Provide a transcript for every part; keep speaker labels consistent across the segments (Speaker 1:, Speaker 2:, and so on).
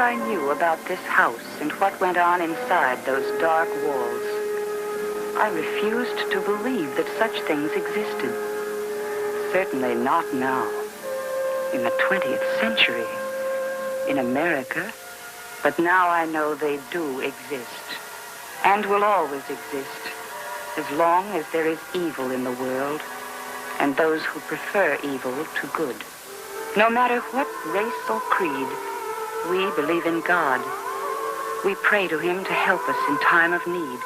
Speaker 1: I knew about this house and what went on inside those dark walls, I refused to believe that such things existed. Certainly not now, in the 20th century, in America. But now I know they do exist, and will always exist, as long as there is evil in the world, and those who prefer evil to good. No matter what race or creed, we believe in God. We pray to him to help us in time of need.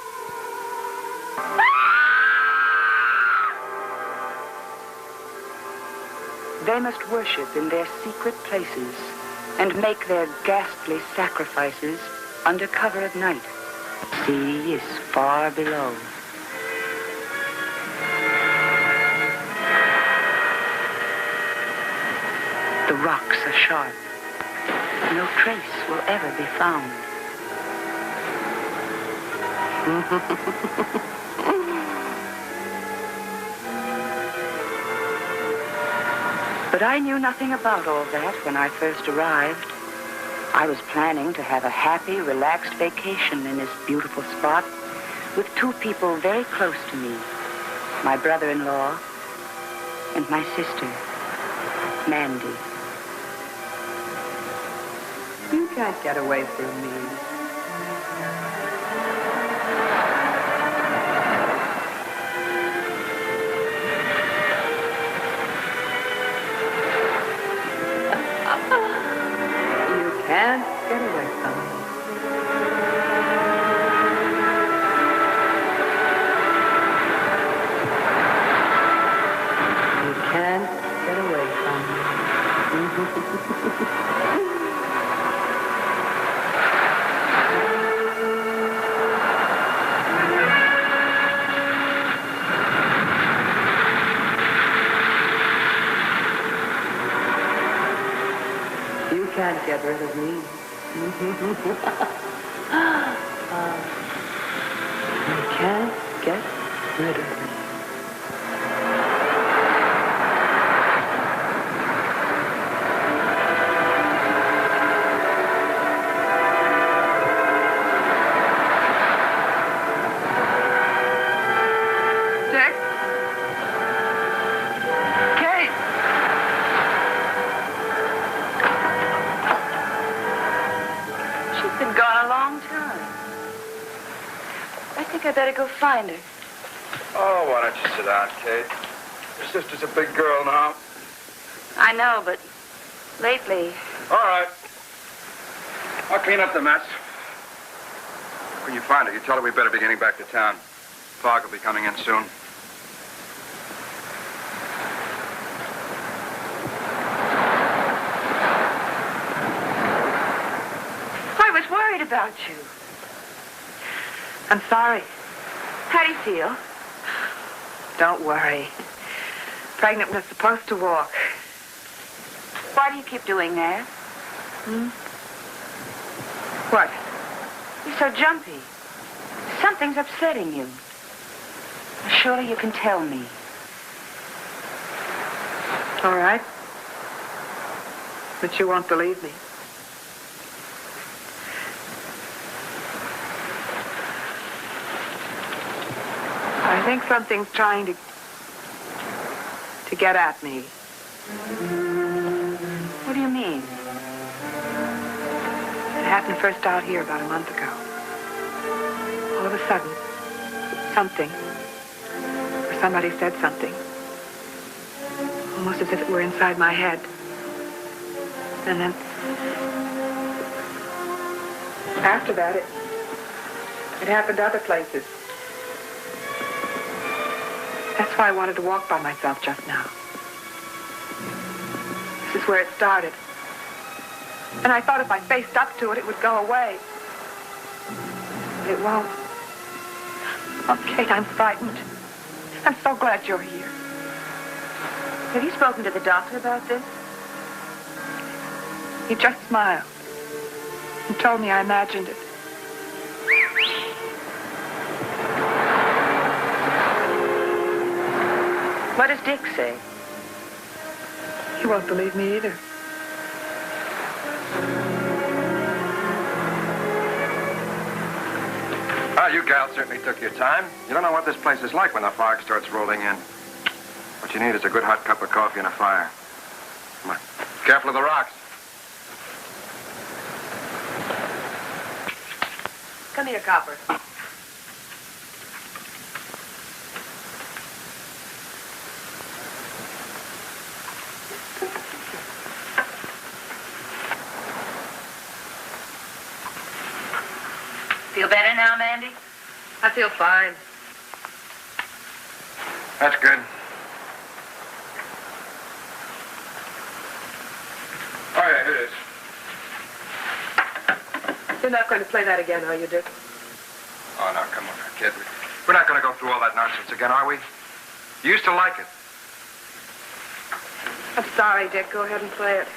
Speaker 1: They must worship in their secret places and make their ghastly sacrifices under cover of night. The sea is far below. The rocks are sharp. No trace will ever be found. But I knew nothing about all that when I first arrived. I was planning to have a happy, relaxed vacation in this beautiful spot with two people very close to me, my brother-in-law and my sister, Mandy.
Speaker 2: You can't get away from me. You can't get away from me. You can't get away from me. Can't get rid of me. You can't get rid of me. Dick? Kate?
Speaker 1: Been gone a long time. I think I better go find her.
Speaker 3: Oh, why don't you sit down, Kate? Your sister's a big girl now.
Speaker 1: I know, but lately...
Speaker 3: All right. I'll clean up the mess. When you find her, you tell her we better be getting back to town. Fog will be coming in soon.
Speaker 1: About you.
Speaker 2: I'm sorry.
Speaker 1: How do you feel?
Speaker 2: Don't worry. Pregnant was supposed to walk.
Speaker 1: Why do you keep doing that?
Speaker 2: What?
Speaker 1: You're so jumpy. Something's upsetting you. Surely you can tell me.
Speaker 2: All right. But you won't believe me. I think something's trying to get at me.
Speaker 1: What do you mean?
Speaker 2: It happened first out here about a month ago. All of a sudden, something, or somebody said something, almost as if it were inside my head. And then, after that, it happened other places. That's why I wanted to walk by myself just now. This is where it started. And I thought if I faced up to it, it would go away. But it won't. Oh, Kate, I'm frightened. I'm so glad you're here.
Speaker 1: Have you spoken to the doctor about this?
Speaker 2: He just smiled and told me I imagined it.
Speaker 1: What does Dick say?
Speaker 2: He won't believe me either.
Speaker 3: Well, you gals certainly took your time. You don't know what this place is like when the fog starts rolling in. What you need is a good hot cup of coffee and a fire. Come on. Careful of the rocks.
Speaker 2: Come here, Copper.
Speaker 1: Feel better now, Mandy?
Speaker 2: I feel fine.
Speaker 3: That's good. Oh, yeah, here it is.
Speaker 2: You're not going to play that again, are you, Dick?
Speaker 3: Oh, now, come on, kid. We're not going to go through all that nonsense again, are we? You used to like it.
Speaker 2: I'm sorry, Dick. Go ahead and play it.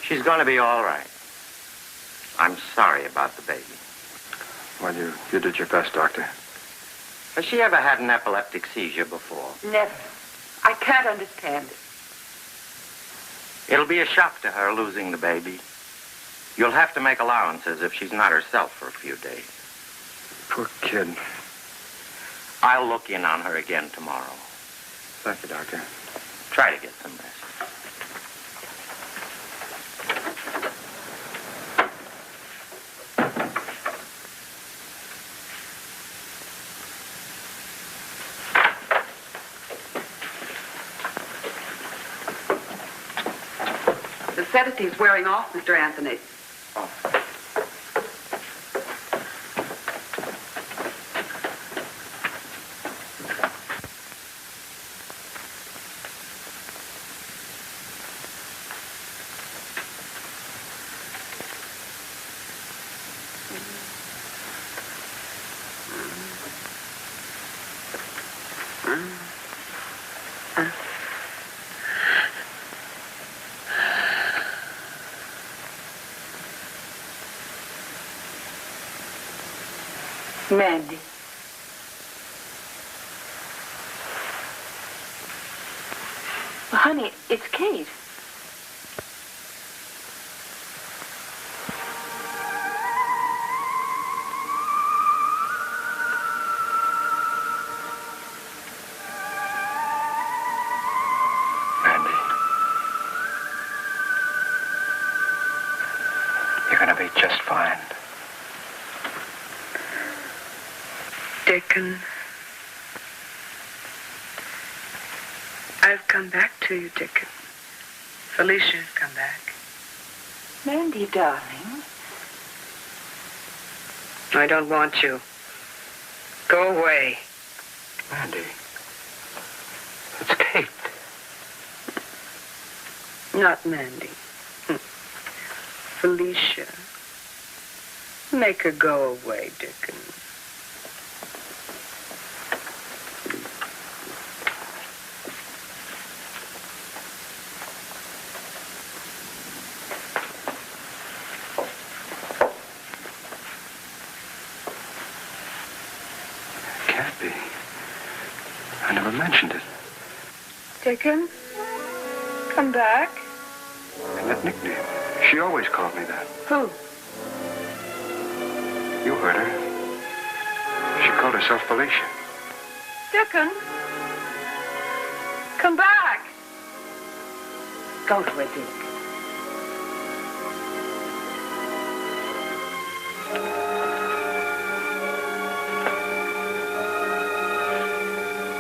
Speaker 4: She's going to be all right. I'm sorry about the baby.
Speaker 3: Well, you did your best, Doctor.
Speaker 4: Has she ever had an epileptic seizure before?
Speaker 2: Never. I can't understand it.
Speaker 4: It'll be a shock to her losing the baby. You'll have to make allowances if she's not herself for a few days.
Speaker 3: Poor kid.
Speaker 4: I'll look in on her again tomorrow.
Speaker 3: Thank you, Doctor.
Speaker 4: Try to get some rest.
Speaker 2: The sedative's wearing off, Mr. Anthony.
Speaker 1: Mandy. Well, honey, it's Kate.
Speaker 3: Mandy. You're going to be just fine.
Speaker 2: Dickon, I've come back to you, Dickon. Felicia's come back.
Speaker 1: Mandy, darling.
Speaker 2: I don't want you. Go away.
Speaker 3: Mandy. It's Kate.
Speaker 2: Not Mandy. Felicia. Make her go away, Dickon.
Speaker 3: I never mentioned it.
Speaker 2: Dickon, come back.
Speaker 3: And that nickname, she always called me that.
Speaker 2: Who?
Speaker 3: You heard her. She called herself Felicia.
Speaker 2: Dickon, come back.
Speaker 1: Go to her, Dick.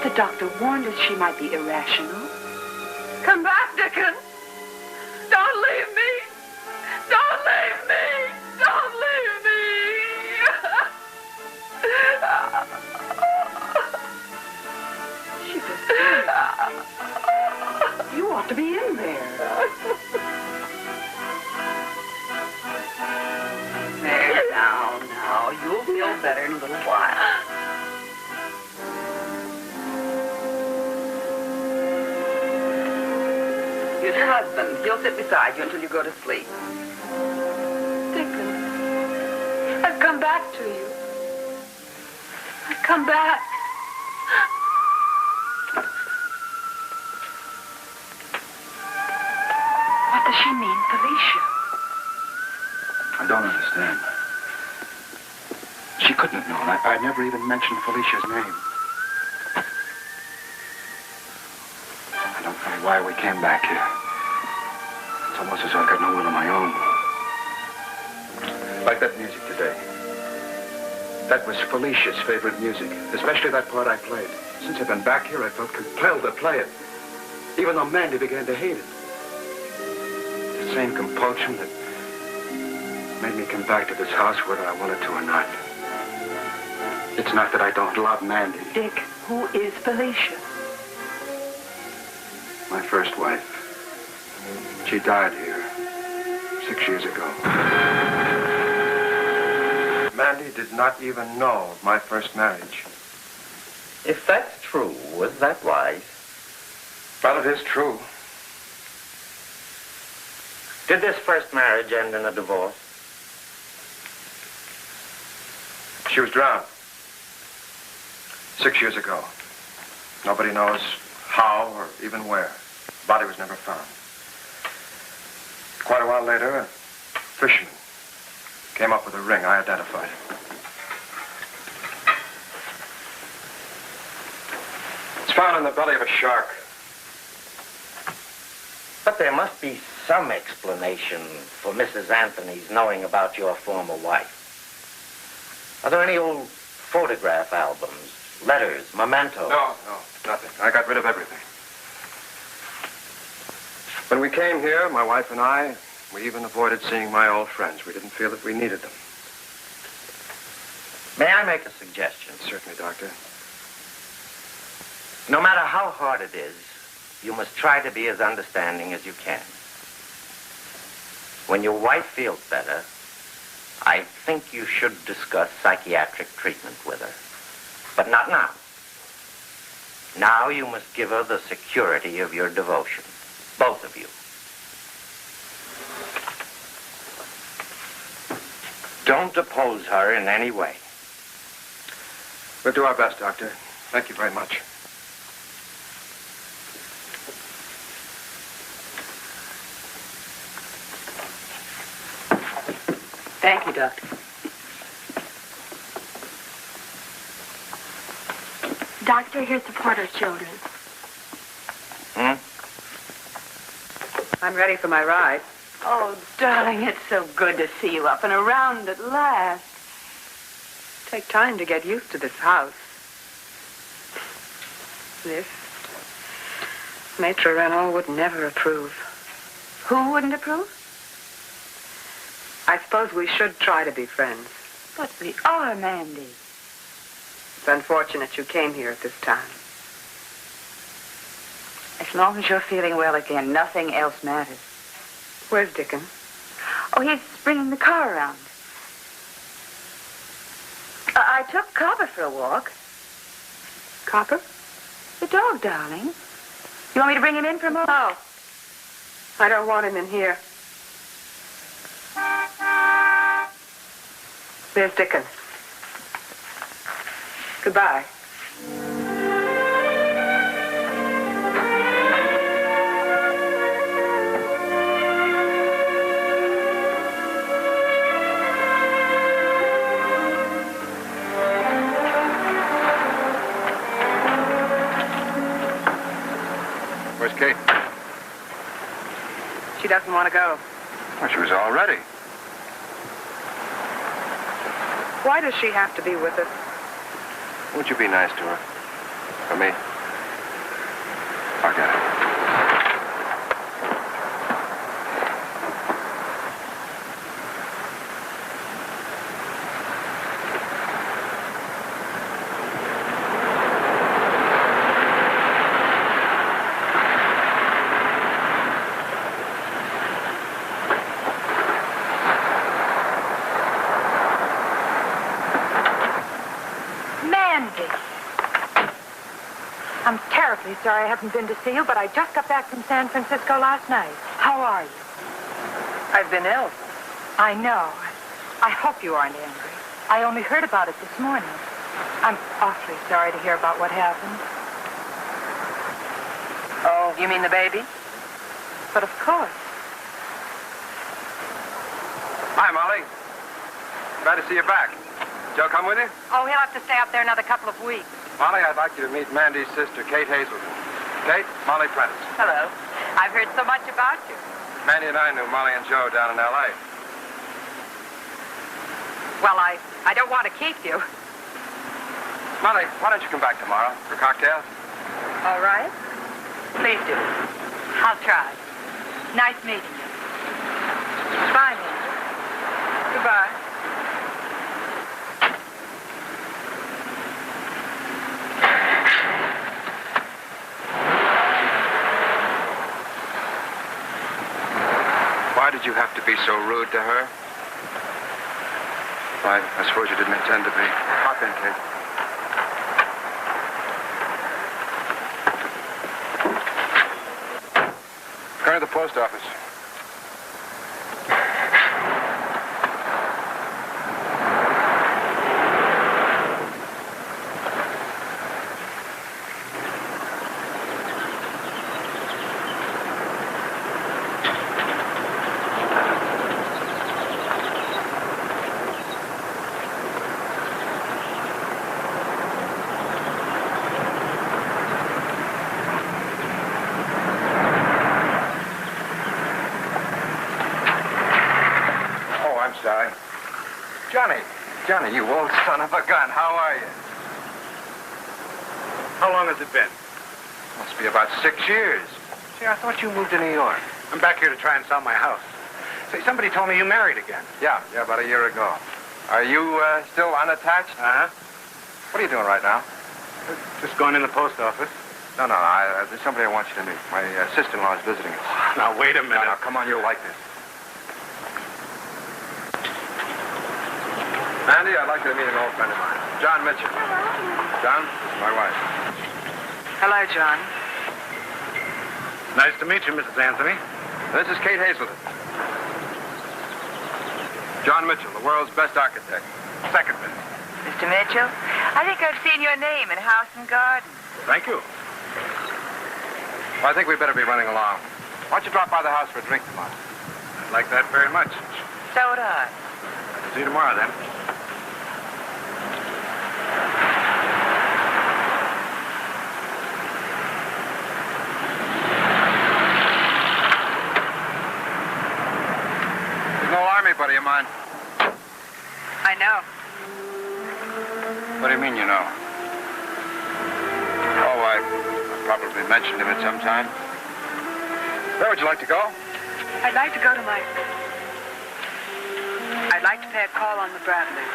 Speaker 1: The doctor warned us she might be irrational.
Speaker 2: Come back, Dickon. Don't leave me. Don't leave me. Don't leave me.
Speaker 1: She was dead. You ought to be in there. There, now. You'll feel better in a little while. Your husband, he'll sit beside you until you go to sleep.
Speaker 2: Dickon, I've come back to you. I've come back.
Speaker 1: What does she mean, Felicia?
Speaker 3: I don't understand. She couldn't have known. I never even mentioned Felicia's name. I don't know why we came back here. It's almost as though I got no will of my own. Like that music today. That was Felicia's favorite music, especially that part I played. Since I've been back here, I felt compelled to play it, even though Mandy began to hate it. The same compulsion that made me come back to this house whether I wanted to or not. It's not that I don't love Mandy.
Speaker 1: Dick, who is Felicia?
Speaker 3: My first wife. She died here 6 years ago. Mandy did not even know of my first marriage.
Speaker 4: If that's true, was that wise?
Speaker 3: Well, it is true.
Speaker 4: Did this first marriage end in a divorce?
Speaker 3: She was drowned 6 years ago. Nobody knows how or even where. Body was never found. Quite a while later, a fisherman came up with a ring. I identified it. It's found in the belly of a shark.
Speaker 4: But there must be some explanation for Mrs. Anthony's knowing about your former wife. Are there any old photograph albums, letters, mementos?
Speaker 3: No, nothing. I got rid of everything. When we came here, my wife and I, we even avoided seeing my old friends. We didn't feel that we needed them.
Speaker 4: May I make a suggestion?
Speaker 3: Certainly, Doctor.
Speaker 4: No matter how hard it is, you must try to be as understanding as you can. When your wife feels better, I think you should discuss psychiatric treatment with her. But not now. Now you must give her the security of your devotion. Both of you. Don't oppose her in any way.
Speaker 3: We'll do our best, Doctor. Thank you very much.
Speaker 1: Thank you, Doctor.
Speaker 5: Doctor, here's the Porter children.
Speaker 2: I'm ready for my ride.
Speaker 1: Oh, darling, it's so good to see you up and around at last.
Speaker 2: Take time to get used to this house. This, Maitre Renault would never approve.
Speaker 1: Who wouldn't approve?
Speaker 2: I suppose we should try to be friends.
Speaker 1: But we are, Mandy.
Speaker 2: It's unfortunate you came here at this time.
Speaker 1: As long as you're feeling well again, nothing else matters.
Speaker 2: Where's Dickon?
Speaker 1: Oh, he's bringing the car around. I took Copper for a walk.
Speaker 2: Copper?
Speaker 1: The dog, darling. You want me to bring him in for a moment?
Speaker 2: No. I don't want him in here. There's Dickon. Goodbye.
Speaker 3: Kate?
Speaker 2: She doesn't want to go.
Speaker 3: Well, she was all ready.
Speaker 2: Why does she have to be with us?
Speaker 3: Won't you be nice to her? For me? Forget it.
Speaker 2: I'm terribly sorry I haven't been to see you, but I just got back from San Francisco last night. How are you? I've been ill. I know. I hope you aren't angry. I only heard about it this morning. I'm awfully sorry to hear about what happened. Oh, you mean the baby? But of course.
Speaker 3: Hi, Molly. Glad to see you back. Joe come with you?
Speaker 2: Oh, he'll have to stay up there another couple of weeks.
Speaker 3: Molly, I'd like you to meet Mandy's sister, Kate Hazelton. Kate, Molly Prentice.
Speaker 2: Hello. I've heard so much about you.
Speaker 3: Mandy and I knew Molly and Joe down in L.A.
Speaker 2: Well, I don't want to keep you.
Speaker 3: Molly, why don't you come back tomorrow for cocktails?
Speaker 2: All right. Please do. I'll try. Nice meeting you. Bye, Mandy. Goodbye.
Speaker 3: Why did you have to be so rude to her? I suppose you didn't intend to be. Hop in, Kate. Going to the post office. Sorry. Johnny, you old son of a gun. How are you?
Speaker 6: How long has it been?
Speaker 3: Must be about 6 years. See, I thought you moved to New York.
Speaker 6: I'm back here to try and sell my house. Say, somebody told me you married again.
Speaker 3: Yeah, about a year ago. Are you still unattached?
Speaker 6: Uh-huh.
Speaker 3: What are you doing right now?
Speaker 6: Just going in the post office.
Speaker 3: No, there's somebody I want you to meet. My sister-in-law is visiting us.
Speaker 6: Now, wait a minute.
Speaker 3: No, come on, you'll like this. Mandy, I'd like you to meet an old friend of mine, John Mitchell. John, this is my wife.
Speaker 2: Hello, John.
Speaker 6: Nice to meet you, Mrs. Anthony.
Speaker 3: This is Kate Hazelton. John Mitchell, the world's best architect. Second best.
Speaker 7: Mr. Mitchell, I think I've seen your name in House and Garden.
Speaker 6: Thank you.
Speaker 3: Well, I think we'd better be running along. Why don't you drop by the house for a drink tomorrow?
Speaker 6: I'd like that very much.
Speaker 7: So would I.
Speaker 6: See you tomorrow, then.
Speaker 3: There's no army buddy of mine.
Speaker 2: I know.
Speaker 3: What do you mean, you know? Oh, I probably mentioned him at some time. Where would you like to go?
Speaker 2: I'd like to go to my... I'd like to pay a call on the Bradleys.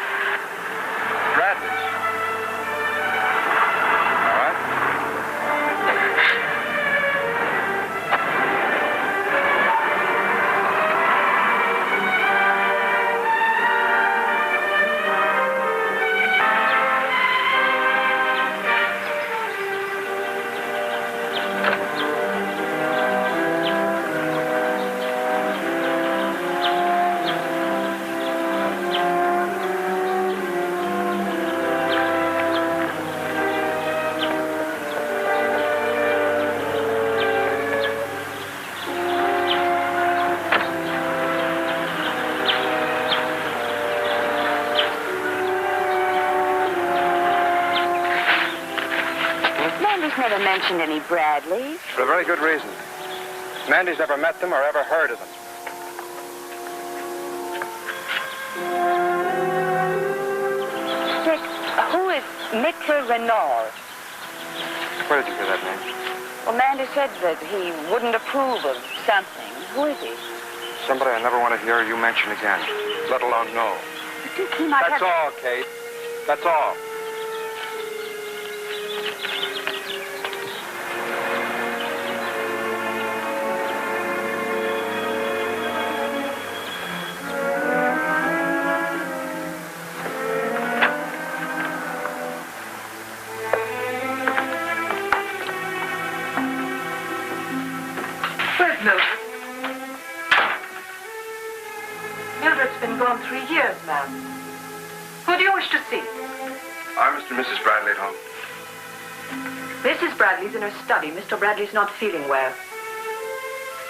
Speaker 3: Bradley's. All right.
Speaker 1: Mandy's never mentioned any Bradleys.
Speaker 3: For a very good reason. Mandy's never met them or ever heard of them.
Speaker 1: Dick, who is Mickler Renaud?
Speaker 3: Where did you hear that name?
Speaker 1: Well, Mandy said that he wouldn't approve of something. Who is he?
Speaker 3: Somebody I never want to hear you mention again, let alone know.
Speaker 1: Dick, he might
Speaker 3: That's all, Kate. That's all.
Speaker 2: Where's Mildred? Mildred's been gone 3 years, ma'am. Who do you wish to see?
Speaker 3: Are Mr. and Mrs. Bradley at home?
Speaker 2: Mrs. Bradley's in her study. Mr. Bradley's not feeling well.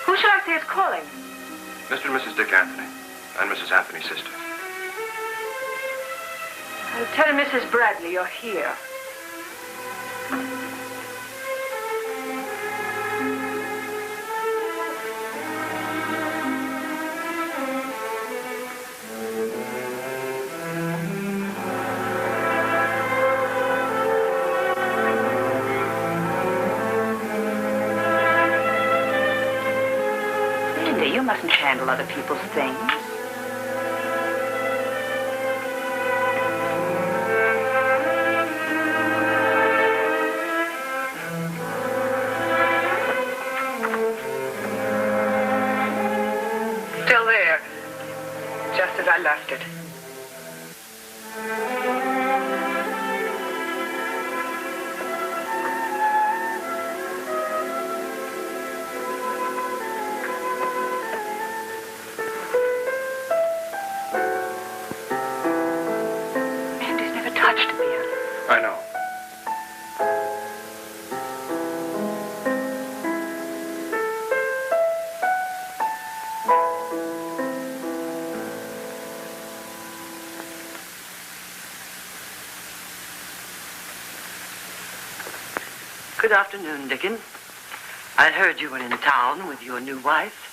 Speaker 2: Who shall I say is calling?
Speaker 3: Mr. and Mrs. Dick Anthony, and Mrs. Anthony's sister.
Speaker 2: I'll tell Mrs. Bradley you're here.
Speaker 1: You mustn't handle other people's things.
Speaker 2: Still there, just as I left it.
Speaker 3: I know.
Speaker 8: Good afternoon, Dickon. I heard you were in town with your new wife.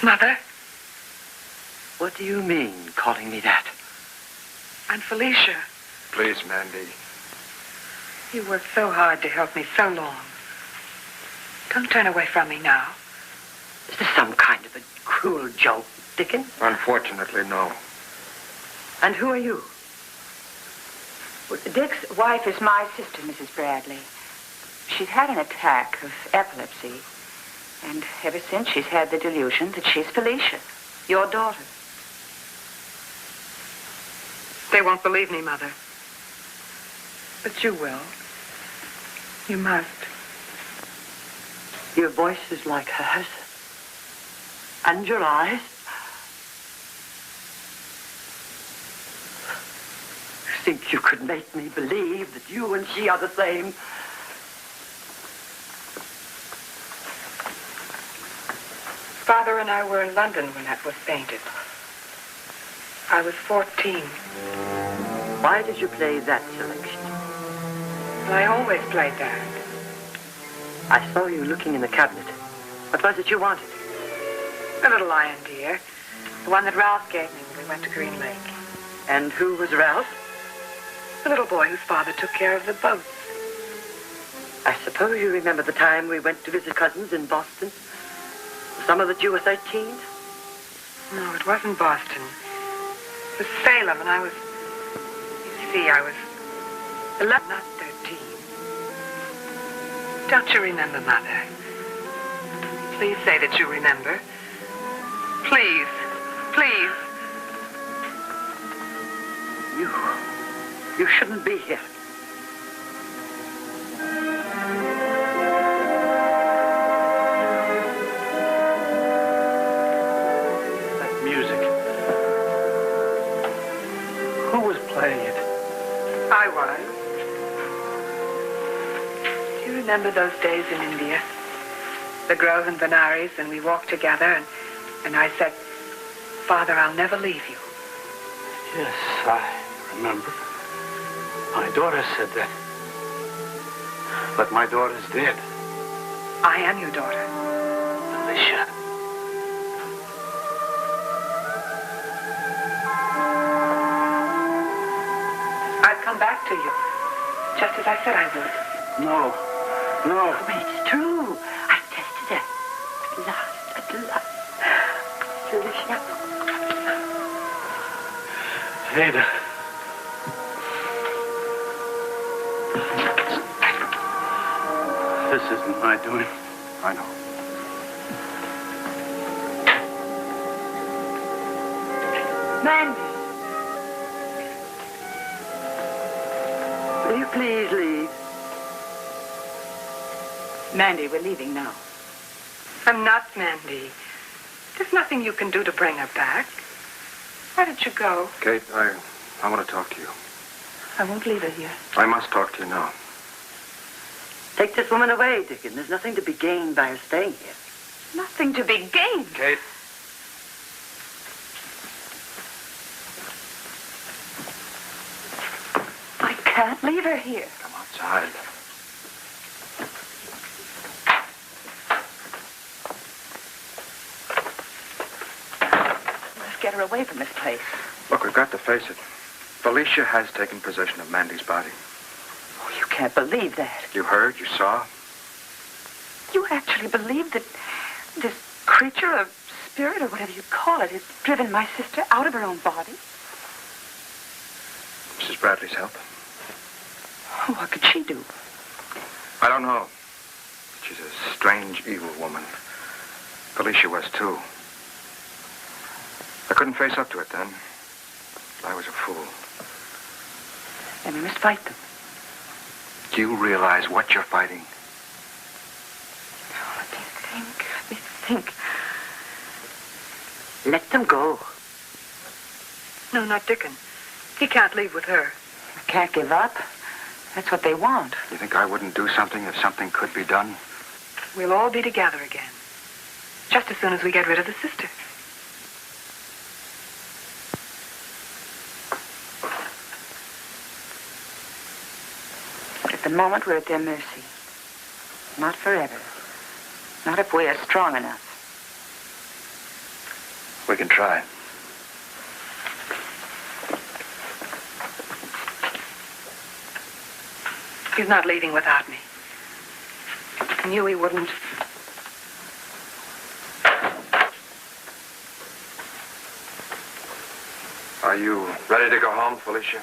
Speaker 2: Mother?
Speaker 8: What do you mean, calling me that?
Speaker 2: I'm Felicia.
Speaker 3: Please, Mandy.
Speaker 2: You worked so hard to help me so long. Don't turn away from me now.
Speaker 8: Is this some kind of a cruel joke, Dickon?
Speaker 3: Unfortunately, no.
Speaker 8: And who are you?
Speaker 1: Well, Dick's wife is my sister, Mrs. Bradley. She's had an attack of epilepsy. And ever since, she's had the delusion that she's Felicia, your daughter.
Speaker 2: They won't believe me, Mother. But you will. You must.
Speaker 8: Your voice is like hers. And your eyes. You think you could make me believe that you and she are the same?
Speaker 2: Father and I were in London when that was painted. I was 14.
Speaker 8: Why did you play that selection?
Speaker 2: I always played that.
Speaker 8: I saw you looking in the cabinet. What was it you wanted?
Speaker 2: The little lion deer. The one that Ralph gave me when we went to Green Lake.
Speaker 8: And who was Ralph?
Speaker 2: The little boy whose father took care of the boats.
Speaker 8: I suppose you remember the time we went to visit cousins in Boston? The summer that you were 13?
Speaker 2: No, it wasn't Boston. It was Salem, and I was... You see, I was 11, not 13. Don't you remember, Mother? Please say that you remember. Please. Please.
Speaker 8: You shouldn't be here.
Speaker 6: That music. Who was playing it?
Speaker 2: I was. Do you remember those days in India? The Grove and Benares, and we walked together, and I said, Father, I'll never leave you.
Speaker 6: Yes, I
Speaker 3: remember. My daughter said that. But my daughter's dead.
Speaker 2: I am your daughter.
Speaker 3: Alicia.
Speaker 2: I've come back to you, just as I said I would.
Speaker 3: No. No.
Speaker 8: But it's true. I tested it. At last. Alicia.
Speaker 3: Ada. This isn't my doing. I know.
Speaker 2: Mandy.
Speaker 8: Will you please leave?
Speaker 1: Mandy, we're leaving now.
Speaker 2: I'm not Mandy. There's nothing you can do to bring her back. Why don't you go?
Speaker 3: Kate, I want to talk to you.
Speaker 1: I won't leave her here.
Speaker 3: I must talk to you now.
Speaker 8: Take this woman away, Dickon. There's nothing to be gained by her staying here.
Speaker 1: Nothing to be gained.
Speaker 3: Kate.
Speaker 1: I can't leave her here.
Speaker 3: Come outside.
Speaker 1: Let's get her away from this place.
Speaker 3: Look, we've got to face it. Felicia has taken possession of Mandy's body.
Speaker 1: Oh, you can't believe that.
Speaker 3: You heard, you saw.
Speaker 1: You actually believe that this creature or spirit or whatever you call it has driven my sister out of her own body?
Speaker 3: Mrs. Bradley's help.
Speaker 1: What could she do?
Speaker 3: I don't know. She's a strange, evil woman. Felicia was, too. I couldn't face up to it then. I was a fool.
Speaker 1: Then we must fight them.
Speaker 3: Do you realize what you're fighting?
Speaker 1: Oh, let me think.
Speaker 8: Let them go.
Speaker 2: No, not Dickon. He can't leave with her.
Speaker 1: I can't give up. That's what they want.
Speaker 3: You think I wouldn't do something if something could be done?
Speaker 2: We'll all be together again. Just as soon as we get rid of the sister.
Speaker 1: But at the moment, we're at their mercy. Not forever. Not if we are strong enough.
Speaker 3: We can try.
Speaker 2: He's not leaving without me. I knew he wouldn't.
Speaker 3: Are you ready to go home, Felicia?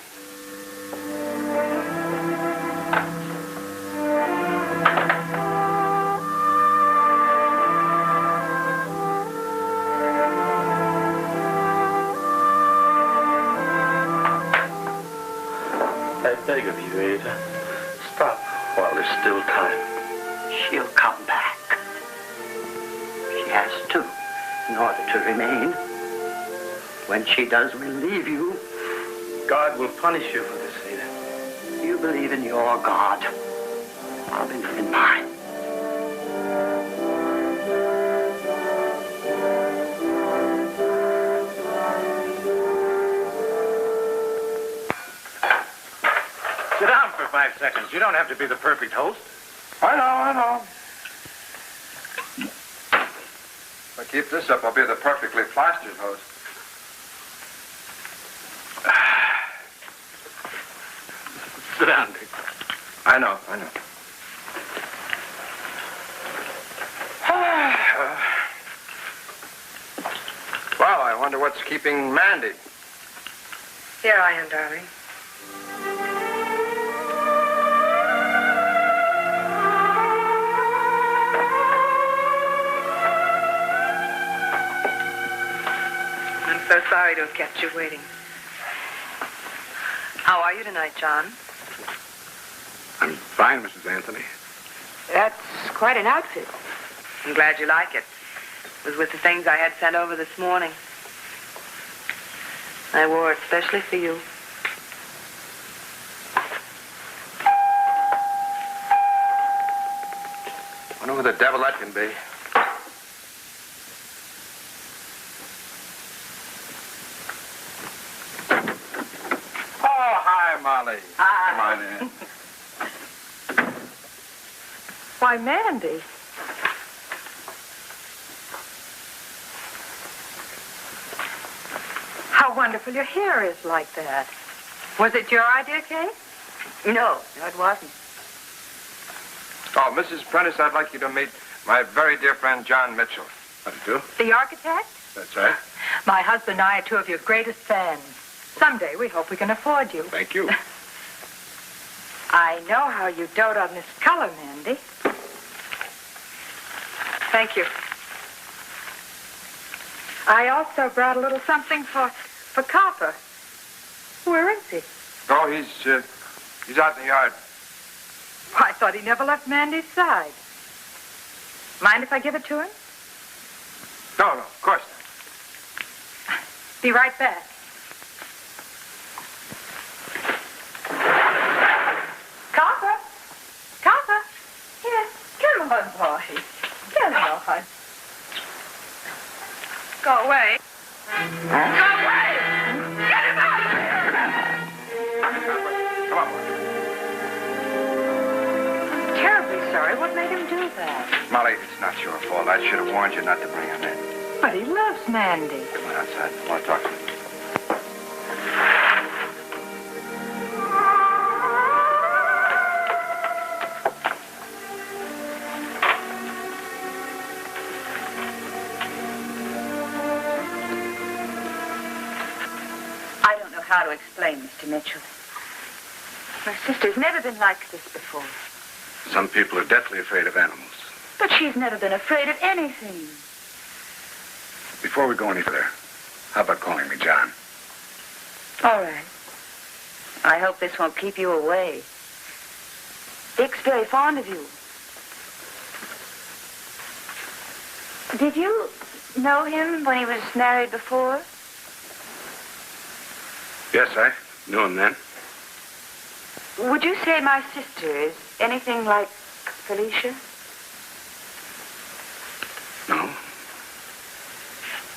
Speaker 9: I beg of you, Ada, stop while there's still time.
Speaker 8: She'll come back. She has to, in order to remain. When she does, we'll leave you.
Speaker 9: God will punish you for this, Ada.
Speaker 8: You believe in your God. I'll believe in mine.
Speaker 6: Sit down for 5 seconds. You don't have to be the perfect host.
Speaker 3: I know. If I keep this up, I'll be the perfectly plastered host.
Speaker 6: Sit down, Dick.
Speaker 3: I know. Well, I wonder what's keeping Mandy.
Speaker 2: Here I am, darling. I'm so sorry to have kept you waiting. How are you tonight, John?
Speaker 3: I'm fine, Mrs. Anthony.
Speaker 2: That's quite an outfit. I'm glad you like it. It was with the things I had sent over this morning. I wore it especially for you.
Speaker 3: Wonder who the devil that can be. Hi, Molly.
Speaker 2: Hi.
Speaker 3: Come on in.
Speaker 2: Why, Mandy. How wonderful your hair is like that. Was it your idea, Kate?
Speaker 1: No, it wasn't.
Speaker 3: Oh, Mrs. Prentice, I'd like you to meet my very dear friend, John Mitchell. How do you do?
Speaker 2: The architect?
Speaker 3: That's right.
Speaker 2: My husband and I are two of your greatest fans. Someday we hope we can afford you.
Speaker 3: Thank you.
Speaker 2: I know how you dote on this color, Mandy. Thank you. I also brought a little something for Copper. Where is he?
Speaker 3: Oh, he's out in the yard.
Speaker 2: Why, I thought he never left Mandy's side. Mind if I give it to him?
Speaker 3: No, of course not.
Speaker 2: Be right back. Copper! Copper! Here, come on, boy. Come on. Go away. Go away! Get him out of here!
Speaker 3: Come on, boy.
Speaker 2: I'm terribly sorry. What made him do that?
Speaker 3: Molly, it's not your fault. I should have warned you not to bring him in.
Speaker 2: But he loves Mandy.
Speaker 3: Come on outside. I want to talk to you.
Speaker 1: I don't know how to explain this to Mitchell. My sister's never been like this before.
Speaker 3: Some people are deathly afraid of animals.
Speaker 1: But she's never been afraid of anything.
Speaker 3: Before we go any further, how about calling me John?
Speaker 1: All right. I hope this won't keep you away. Dick's very fond of you. Did you know him when he was married before?
Speaker 3: Yes, I knew him then.
Speaker 1: Would you say my sister is anything like Felicia?
Speaker 3: No.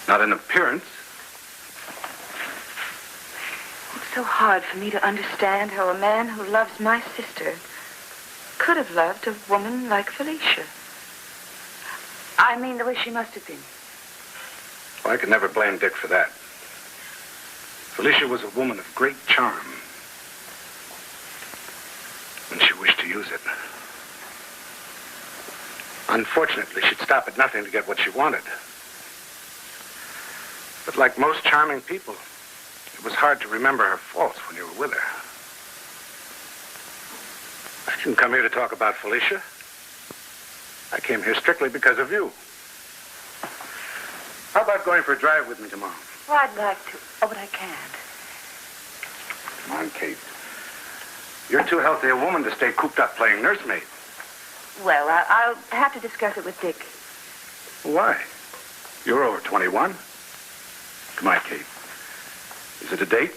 Speaker 3: Not in appearance.
Speaker 1: It's so hard for me to understand how a man who loves my sister could have loved a woman like Felicia. I mean, the way she must have been.
Speaker 3: Well, I could never blame Dick for that. Felicia was a woman of great charm. And she wished to use it. Unfortunately, she'd stop at nothing to get what she wanted. But like most charming people, it was hard to remember her faults when you were with her. I didn't come here to talk about Felicia. I came here strictly because of you. How about going for a drive with me tomorrow?
Speaker 1: Well, I'd like to. Oh, but I can't.
Speaker 3: Come on, Kate. You're too healthy a woman to stay cooped up playing nursemaid.
Speaker 1: Well, I'll have to discuss it with Dick.
Speaker 3: Why? You're over 21. Come on, Kate. Is it a date?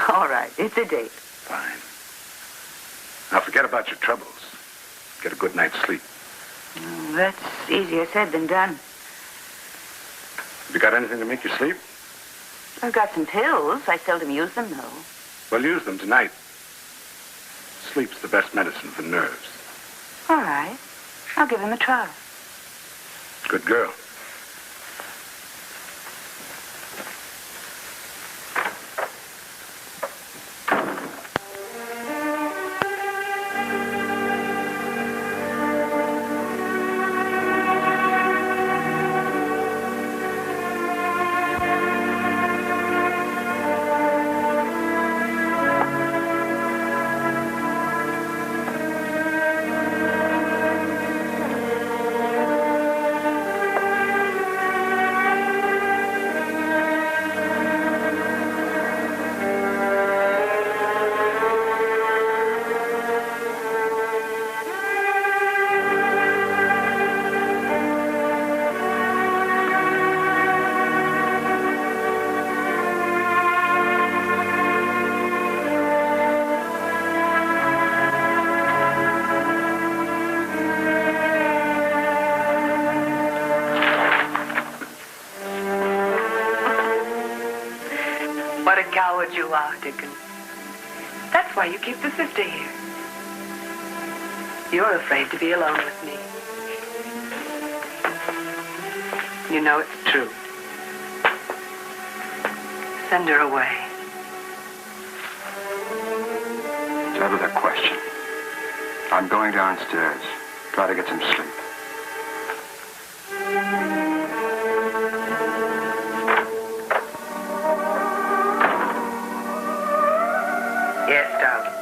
Speaker 1: All right, it's a date.
Speaker 3: Fine. Now forget about your troubles. Get a good night's sleep.
Speaker 1: That's easier said than done.
Speaker 3: Have you got anything to make you sleep?
Speaker 1: I've got some pills. I seldom use them, though.
Speaker 3: Well, use them tonight. Sleep's the best medicine for nerves.
Speaker 1: All right. I'll give them a try.
Speaker 3: Good girl.
Speaker 2: What a coward you are, Dickon. That's why you keep the sister here. You're afraid to be alone with me. You know it's true. Send her away.
Speaker 3: It's out of the question. I'm going downstairs. Try to get some sleep.
Speaker 2: Yes, darling.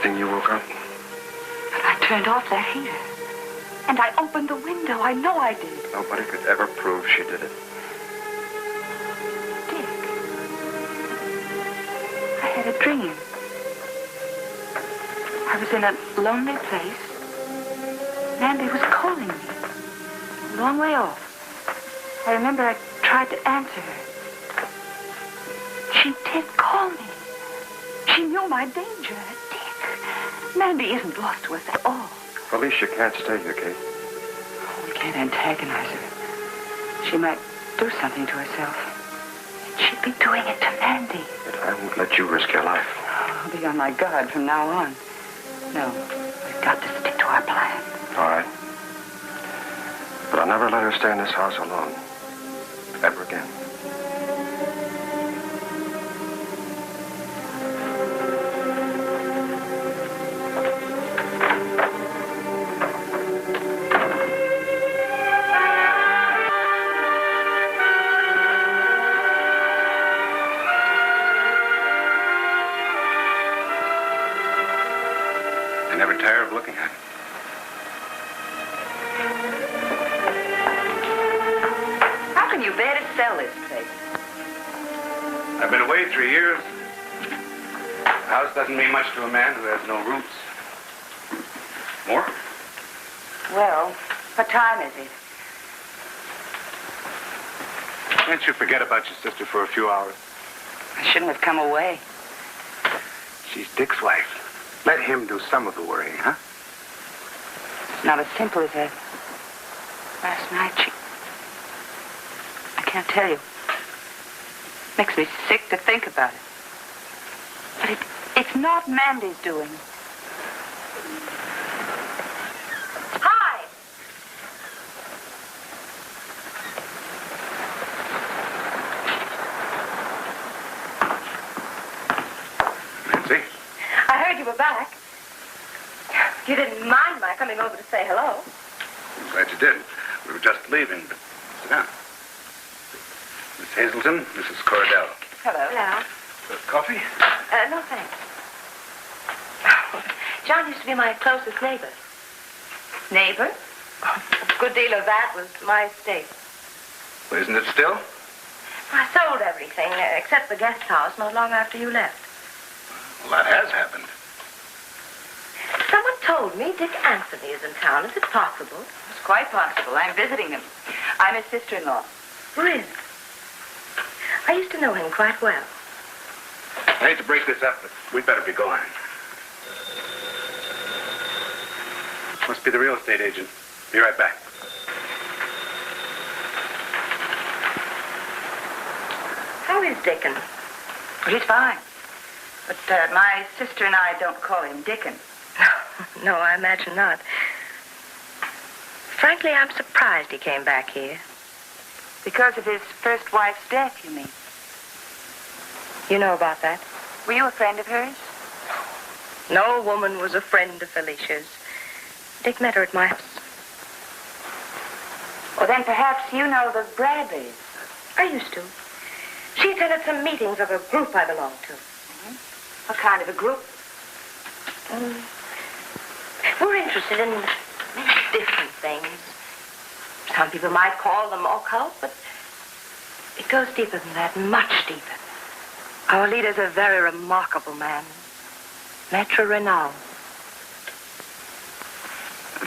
Speaker 3: thing you woke up?
Speaker 1: But I turned off that heater. And I opened the window. I know I did.
Speaker 3: Nobody could ever prove she did it.
Speaker 1: Dick. I had a dream. I was in a lonely place. Mandy was calling me. A long way off. I remember I tried to answer her. She did call me. She knew my danger. Dick, Mandy isn't lost to us at all.
Speaker 3: Felicia can't stay here, Kate.
Speaker 1: We can't antagonize her. She might do something to herself. She'd be doing it to Mandy.
Speaker 3: But I won't let you risk your life.
Speaker 1: I'll be on my guard from now on. No, we've got to stick to our plan.
Speaker 3: All right. But I'll never let her stay in this house alone. Ever again.
Speaker 6: I never tire of looking at it.
Speaker 1: How can you bear to sell this place?
Speaker 6: I've been away 3 years. A house doesn't mean much to a man who has no roots. More?
Speaker 1: Well, what time is it?
Speaker 6: Can't you forget about your sister for a few hours?
Speaker 1: I shouldn't have come away.
Speaker 6: She's Dick's wife. Let him do some of the worrying, huh?
Speaker 1: It's not as simple as that. Last night, I can't tell you. Makes me sick to think about it. But it's not Mandy's doing. Hi!
Speaker 6: Nancy?
Speaker 2: I heard you were back. You didn't mind my coming over to say hello.
Speaker 6: I'm glad you did. We were just leaving, but sit down. Miss Hazelton, Mrs. Cordell.
Speaker 2: Hello. Hello.
Speaker 6: Coffee?
Speaker 2: No, thanks. John used to be my closest neighbor. Neighbor? A good deal of that was my estate.
Speaker 6: Well, isn't it still?
Speaker 2: I sold everything except the guest house not long after you left.
Speaker 6: Well, that has happened.
Speaker 2: Someone told me Dick Anthony is in town. Is it possible?
Speaker 1: It's quite possible. I'm visiting him. I'm his sister-in-law.
Speaker 2: Really? I used to know him quite well.
Speaker 6: I hate to break this up, but we'd better be going. Must be the real estate agent. Be right back.
Speaker 2: How is Dickon?
Speaker 1: He's fine. But my sister and I don't call him Dickon.
Speaker 2: No, I imagine not. Frankly, I'm surprised he came back here.
Speaker 1: Because of his first wife's death, you mean?
Speaker 2: You know about that?
Speaker 1: Were you a friend of hers?
Speaker 2: No woman was a friend of Felicia's. Dick met her at my house.
Speaker 1: Well, then perhaps you know the Bradleys.
Speaker 2: I used to. She attended some meetings of a group I belong to.
Speaker 1: Mm-hmm. What kind of a group?
Speaker 2: We're interested in many different things. Some people might call them occult, but it goes deeper than that, much deeper. Our leader's a very remarkable man. Maître Renaud.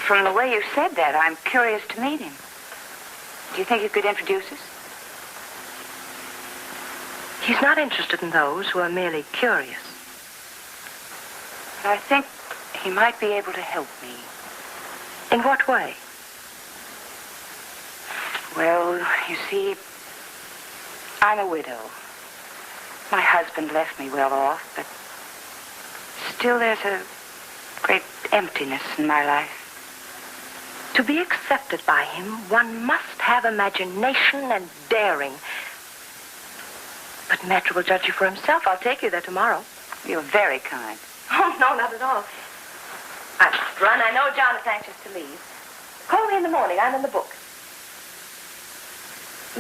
Speaker 1: From the way you said that, I'm curious to meet him. Do you think you could introduce us?
Speaker 2: He's not interested in those who are merely curious.
Speaker 1: I think he might be able to help me.
Speaker 2: In what way?
Speaker 1: Well, you see, I'm a widow. My husband left me well off, but still there's a great emptiness in my life.
Speaker 2: To be accepted by him, one must have imagination and daring. But Maître will judge you for himself. I'll take you there tomorrow.
Speaker 1: You're very kind.
Speaker 2: Oh, no, not at all. I must run. I know John is anxious to leave. Call me in the morning. I'm in the book.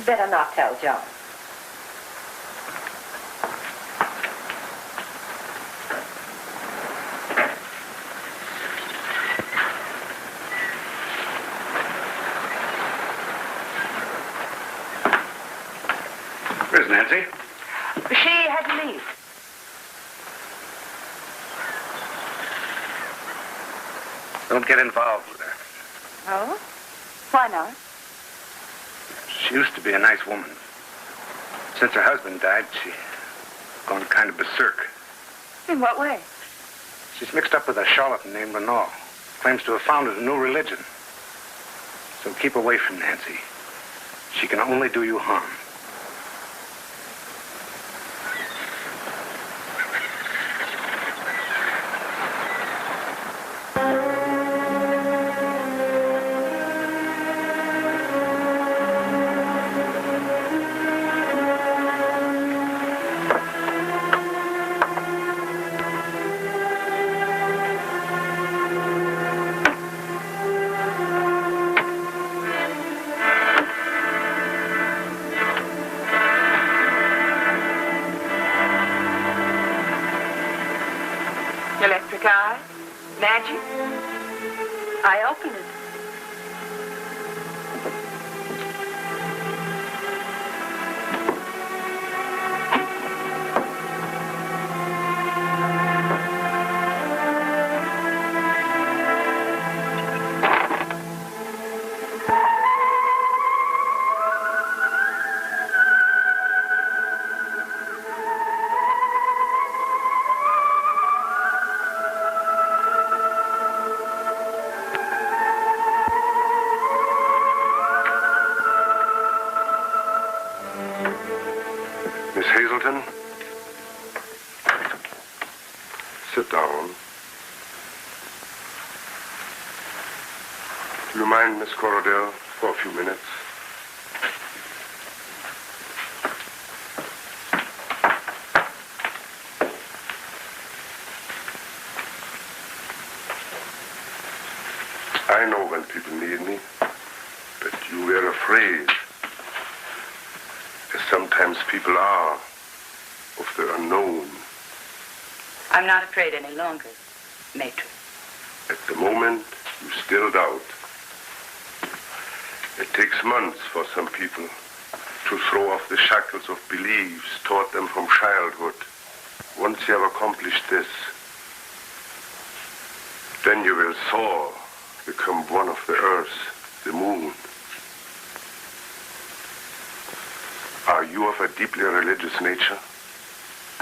Speaker 2: Better not tell John.
Speaker 1: had to leave.
Speaker 6: Don't get involved with her.
Speaker 1: Oh? Why not?
Speaker 6: She used to be a nice woman. Since her husband died, she's gone kind of berserk.
Speaker 1: In what way?
Speaker 6: She's mixed up with a charlatan named Renault. Claims to have founded a new religion. So keep away from Nancy. She can only do you harm.
Speaker 2: Electric eye? Magic? I opened it.
Speaker 3: Miss Hazelton? Sit down. Do you mind, Miss Corradell, for a few minutes? I know when people need me, but you were afraid. As sometimes people are of the unknown.
Speaker 1: I'm not afraid any longer, Matron.
Speaker 3: At the moment, you still doubt. It takes months for some people to throw off the shackles of beliefs taught them from childhood. Once you have accomplished this, then you will soar, become one of the earth, the moon. Are you of a deeply religious nature?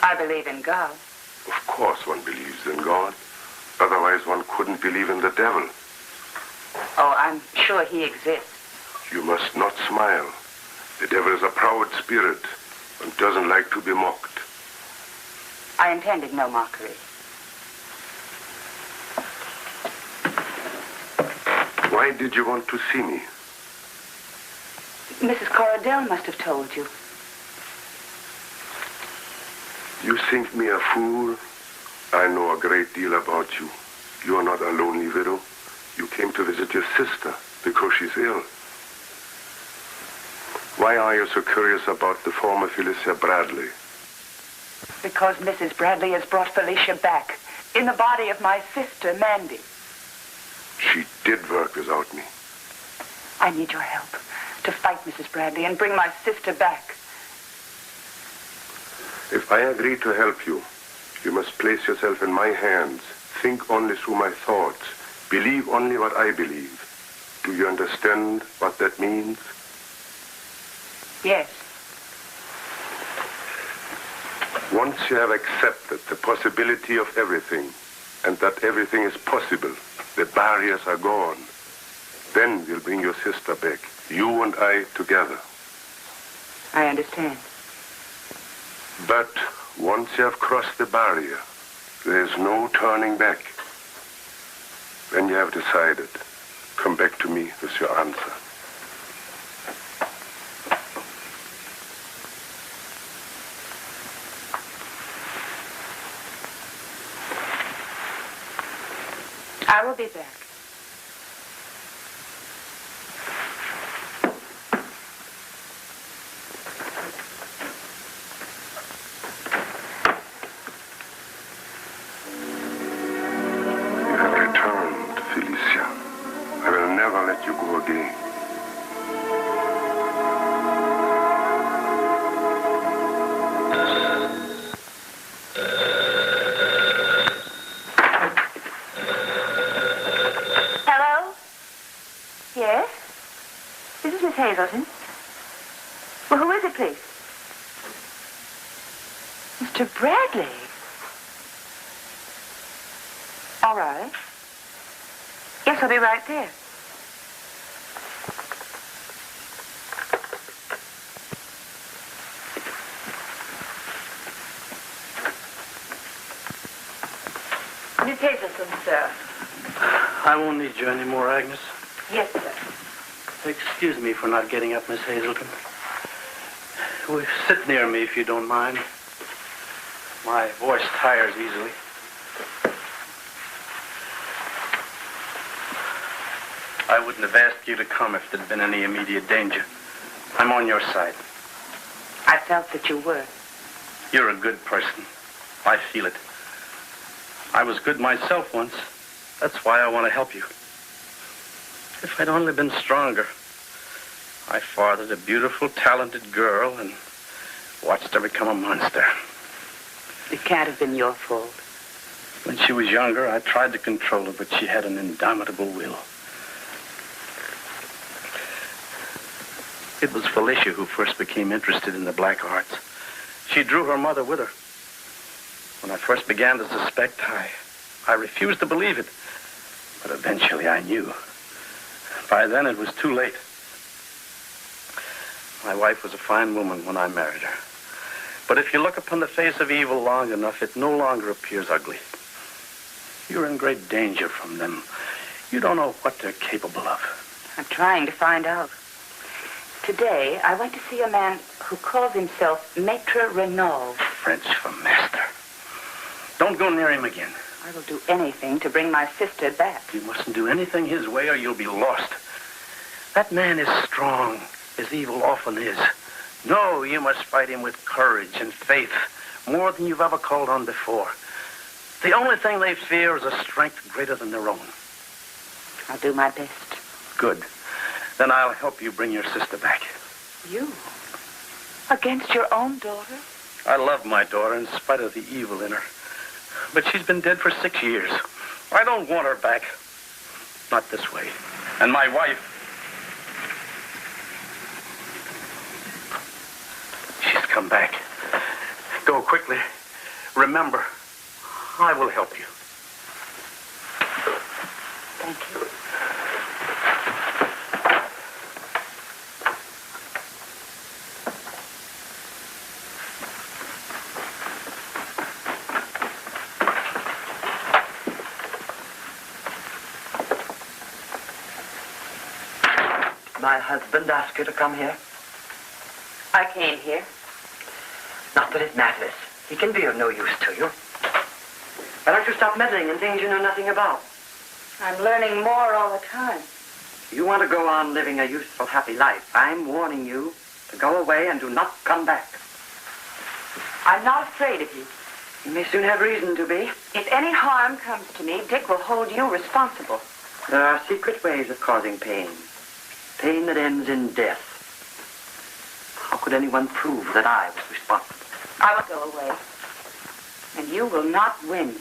Speaker 1: I believe in God.
Speaker 3: Of course one believes in God. Otherwise one couldn't believe in the devil.
Speaker 1: Oh, I'm sure he exists.
Speaker 3: You must not smile. The devil is a proud spirit and doesn't like to be mocked.
Speaker 1: I intended no mockery.
Speaker 3: Why did you want to see me?
Speaker 1: Mrs. Corradell must have told you.
Speaker 3: You think me a fool? I know a great deal about you. You are not a lonely widow. You came to visit your sister because she's ill. Why are you so curious about the former Felicia Bradley?
Speaker 1: Because Mrs. Bradley has brought Felicia back in the body of my sister, Mandy.
Speaker 3: She did work without me.
Speaker 1: I need your help to fight Mrs. Bradley and bring my sister back.
Speaker 3: If I agree to help you, you must place yourself in my hands. Think only through my thoughts. Believe only what I believe. Do you understand what that means?
Speaker 1: Yes.
Speaker 3: Once you have accepted the possibility of everything, and that everything is possible, the barriers are gone, then we'll bring your sister back, you and I together.
Speaker 1: I understand.
Speaker 3: But once you have crossed the barrier, there's no turning back. When you have decided, come back to me with your answer.
Speaker 1: I will be back.
Speaker 3: You have returned, Felicia. I will never let you go again.
Speaker 1: Mr. Bradley. All right. Yes, I'll be right there.
Speaker 2: Miss Hazelton, sir.
Speaker 9: I won't need you anymore, Agnes.
Speaker 2: Yes, sir.
Speaker 9: Excuse me for not getting up, Miss Hazelton. Will you sit near me if you don't mind? My voice tires easily. I wouldn't have asked you to come if there'd been any immediate danger. I'm on your side.
Speaker 1: I felt that you were.
Speaker 9: You're a good person. I feel it. I was good myself once. That's why I want to help you. If I'd only been stronger. I fathered a beautiful, talented girl and watched her become a monster.
Speaker 1: It can't have been your fault.
Speaker 9: When she was younger, I tried to control her, but she had an indomitable will. It was Felicia who first became interested in the black arts. She drew her mother with her. When I first began to suspect, I refused to believe it. But eventually I knew. By then it was too late. My wife was a fine woman when I married her. But if you look upon the face of evil long enough, it no longer appears ugly. You're in great danger from them. You don't know what they're capable of.
Speaker 1: I'm trying to find out. Today, I went to see a man who calls himself Maître Renaud.
Speaker 9: French for master. Don't go near him again.
Speaker 1: I will do anything to bring my sister back.
Speaker 9: You mustn't do anything his way or you'll be lost. That man is strong, as evil often is. No, you must fight him with courage and faith, more than you've ever called on before. The only thing they fear is a strength greater than their own.
Speaker 1: I'll do my best.
Speaker 9: Good. Then I'll help you bring your sister back.
Speaker 1: You? Against your own daughter?
Speaker 9: I love my daughter in spite of the evil in her. But she's been dead for 6 years. I don't want her back. Not this way. And my wife. She's come back. Go quickly. Remember, I will help you.
Speaker 1: Thank you.
Speaker 8: My husband asked you to come here?
Speaker 1: I came here.
Speaker 8: Not that it matters. He can be of no use to you. Why don't you stop meddling in things you know nothing about?
Speaker 1: I'm learning more all the time.
Speaker 8: You want to go on living a useful, happy life. I'm warning you to go away and do not come back.
Speaker 1: I'm not afraid of you.
Speaker 8: You may soon have reason to be.
Speaker 1: If any harm comes to me, Dick will hold you responsible.
Speaker 8: There are secret ways of causing pain. Pain that ends in death. How could anyone prove that I was responsible?
Speaker 1: I will go away. And you will not win.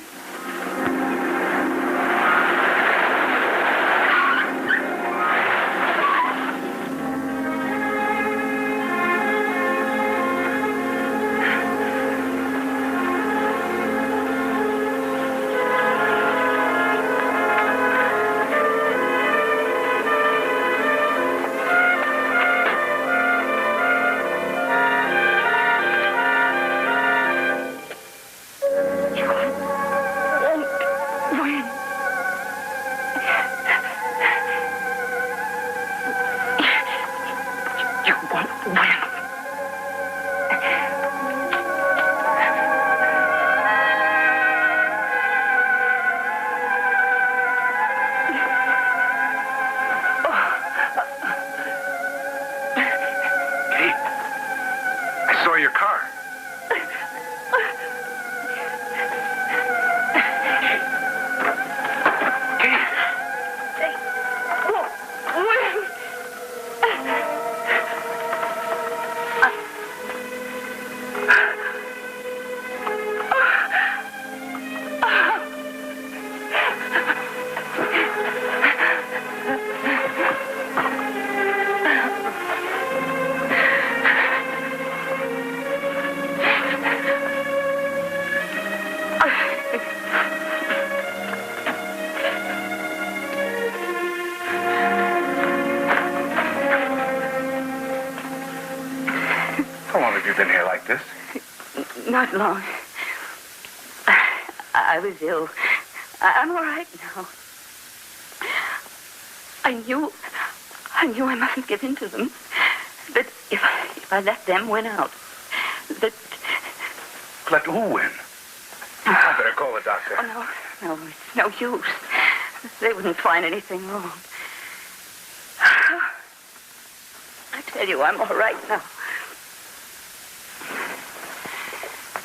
Speaker 1: Not long. I was ill. I'm all right now. I knew I mustn't give in to them. That if I let them win out, that...
Speaker 6: Let who win? I better call the doctor.
Speaker 1: Oh, no, it's no use. They wouldn't find anything wrong. I tell you, I'm all right now.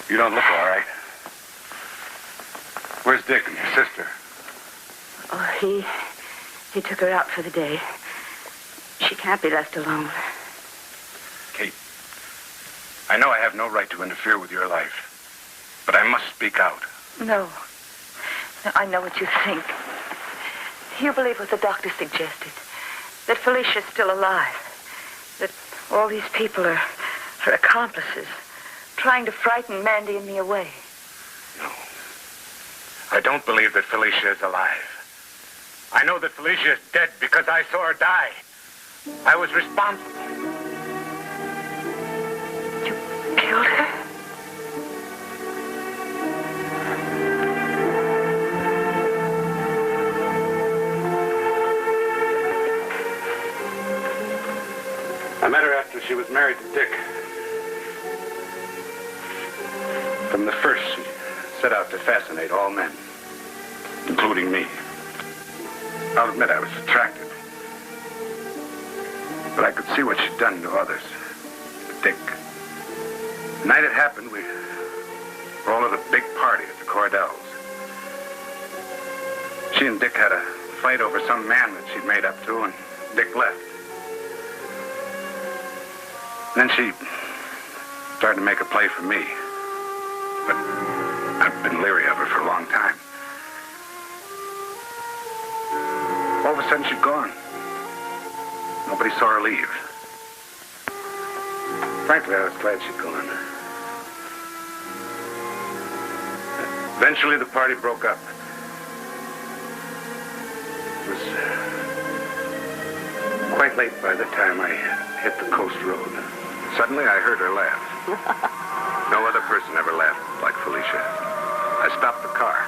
Speaker 6: You don't look all right. Where's Dick and your sister?
Speaker 1: Oh, he took her out for the day. She can't be left alone.
Speaker 6: Kate, I know I have no right to interfere with your life, but I must speak out.
Speaker 1: No, I know what you think. You believe what the doctor suggested, that Felicia's still alive, that all these people are her accomplices, trying to frighten Mandy and me away.
Speaker 6: No. I don't believe that Felicia is alive. I know that Felicia is dead because I saw her die. I was responsible.
Speaker 1: You killed her?
Speaker 6: I met her after she was married to Dick. From the first, she set out to fascinate all men, including me. I'll admit I was attracted. But I could see what she'd done to others. To Dick. The night it happened, we were all at a big party at the Cordells. She and Dick had a fight over some man that she'd made up to, and Dick left. And then she started to make a play for me. But I've been leery of her for a long time. All of a sudden, she'd gone. Nobody saw her leave. Frankly, I was glad she'd gone. Eventually, the party broke up. It was quite late by the time I hit the coast road. Suddenly, I heard her laugh. No other person ever laughed like Felicia. I stopped the car.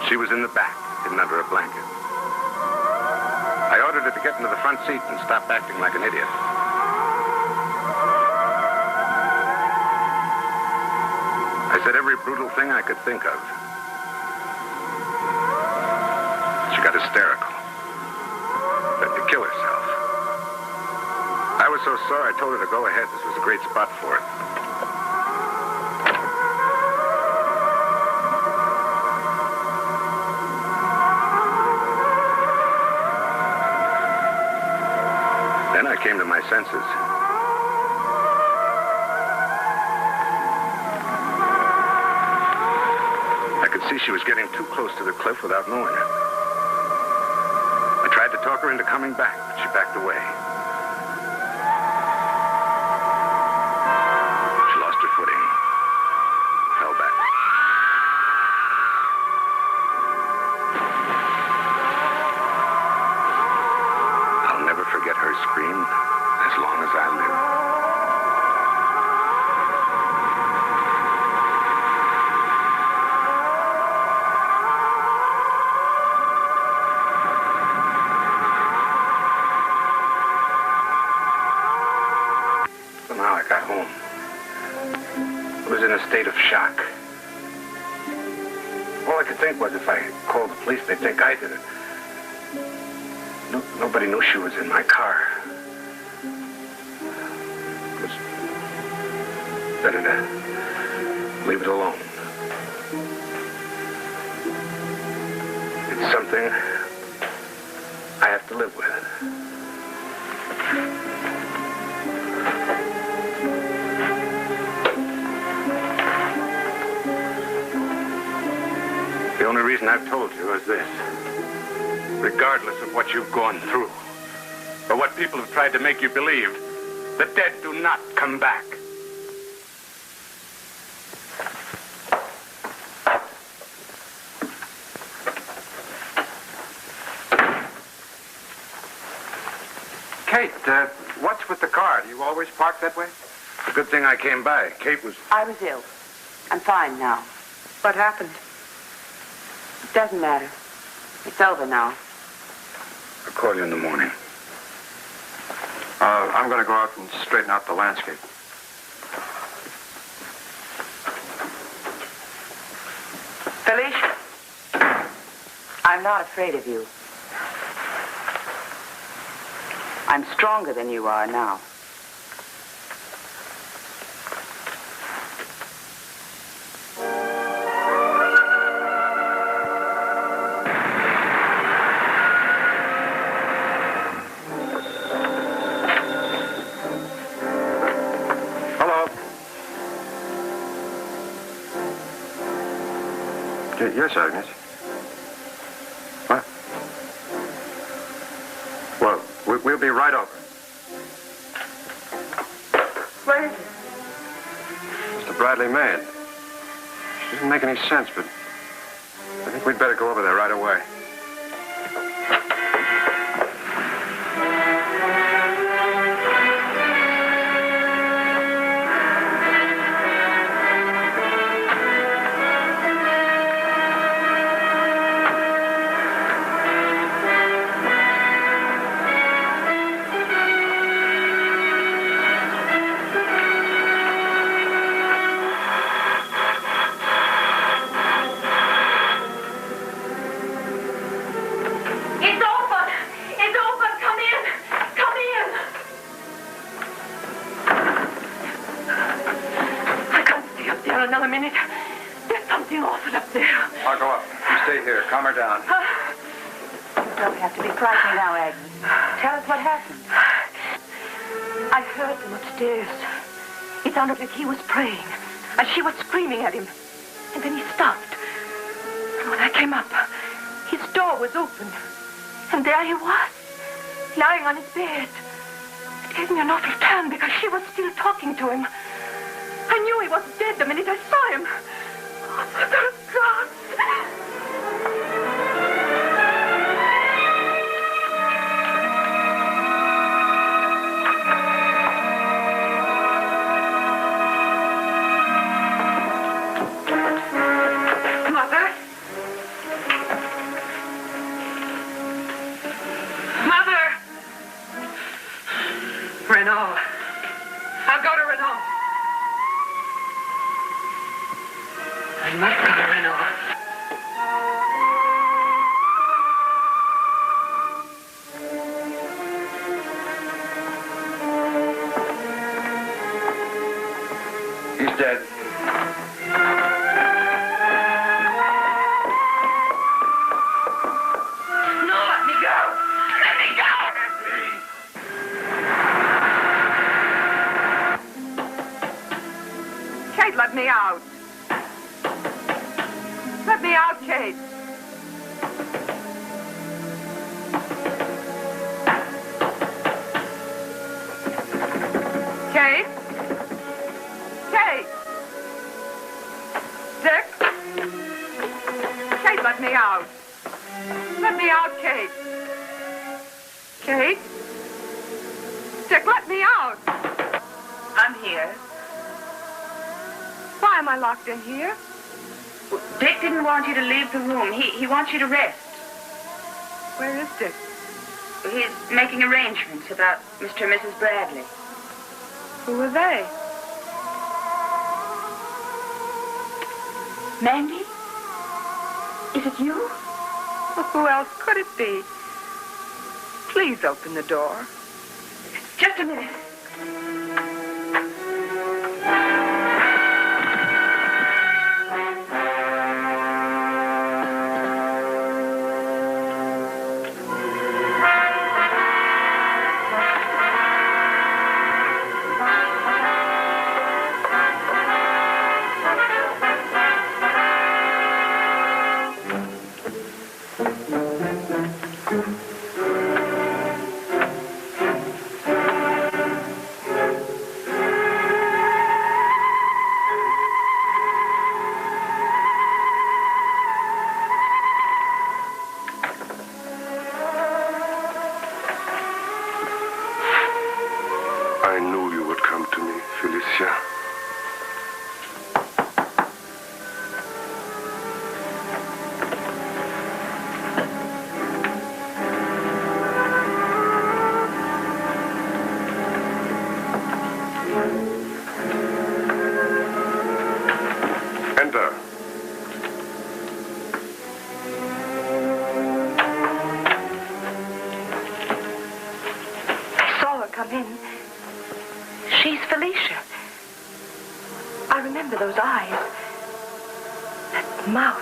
Speaker 6: She was in the back, hidden under a blanket. I ordered her to get into the front seat and stop acting like an idiot. I said every brutal thing I could think of. She got hysterical. Threatened to kill herself. I was so sore, I told her to go ahead. This was a great spot for it. Then I came to my senses. I could see she was getting too close to the cliff without knowing it. I tried to talk her into coming back, but she backed away. She lost her footing, fell back. I'll never forget her scream as long as I live. Somehow I got home. I was in a state of shock. All I could think was if I called the police, they'd think I did it. Nobody knew she was in my car. It was better to leave it alone. It's something I have to live with. The only reason I've told you is this. Regardless of what you've gone through, or what people have tried to make you believe, the dead do not come back.
Speaker 3: Kate, what's with the car? Do you always park that way?
Speaker 6: It's a good thing I came by. Kate was...
Speaker 1: I was ill. I'm fine now.
Speaker 2: What happened?
Speaker 1: It doesn't matter. It's over now.
Speaker 3: I'll call you in the morning. I'm going to go out and straighten out the landscape.
Speaker 1: Felicia, I'm not afraid of you. I'm stronger than you are now.
Speaker 3: Yes, Agnes. What? Well, we'll be right over.
Speaker 2: Where is it?
Speaker 3: Mr. Bradley Mann. Doesn't make any sense, but I think we'd better go over there right away.
Speaker 2: Another minute. There's something awful up there.
Speaker 3: I'll go up. You stay here. Calm her down.
Speaker 1: You don't have to be frightened now, Agnes. Tell us what happened.
Speaker 2: I heard them upstairs. It sounded like he was praying, and she was screaming at him. And then he stopped. And when I came up, his door was open. And there he was, lying on his bed. It gave me an awful turn because she was still talking to him. I knew he was dead the minute I saw him. Oh, Mother of God! Mother? Mother! Renault. I'll go to Renault. I must go to Renault.
Speaker 3: He's dead.
Speaker 2: No, let me go! Let me go! Kate, let me out. Let me out, Kate. Kate? Kate? Dick? Kate, let me out. Let me out, Kate. Kate? Dick, let me out.
Speaker 1: I'm here.
Speaker 2: Why am I locked in here?
Speaker 1: Dick didn't want you to leave the room. He wants you to rest.
Speaker 2: Where is Dick?
Speaker 1: He's making arrangements about Mr. and Mrs. Bradley.
Speaker 2: Who are they?
Speaker 1: Mandy? Is it you?
Speaker 2: Well, who else could it be? Please open the door.
Speaker 1: Just a minute.
Speaker 2: That mouth.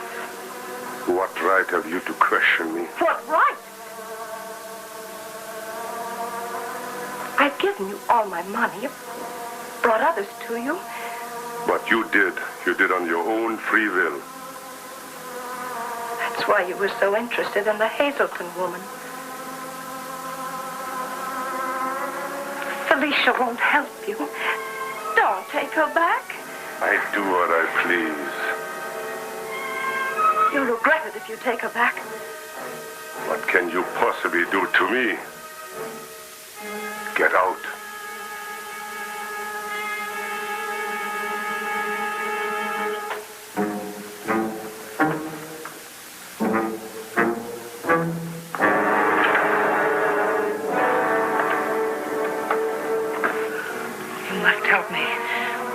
Speaker 6: What right have you to question me?
Speaker 2: What right? I've given you all my money. Brought others to you.
Speaker 6: What you did on your own free will.
Speaker 2: That's why you were so interested in the Hazelton woman. Felicia won't help you. Don't take her back.
Speaker 6: I do what I please.
Speaker 2: You'll regret it if you take her back.
Speaker 6: What can you possibly do to me? Get out.
Speaker 2: You must help me.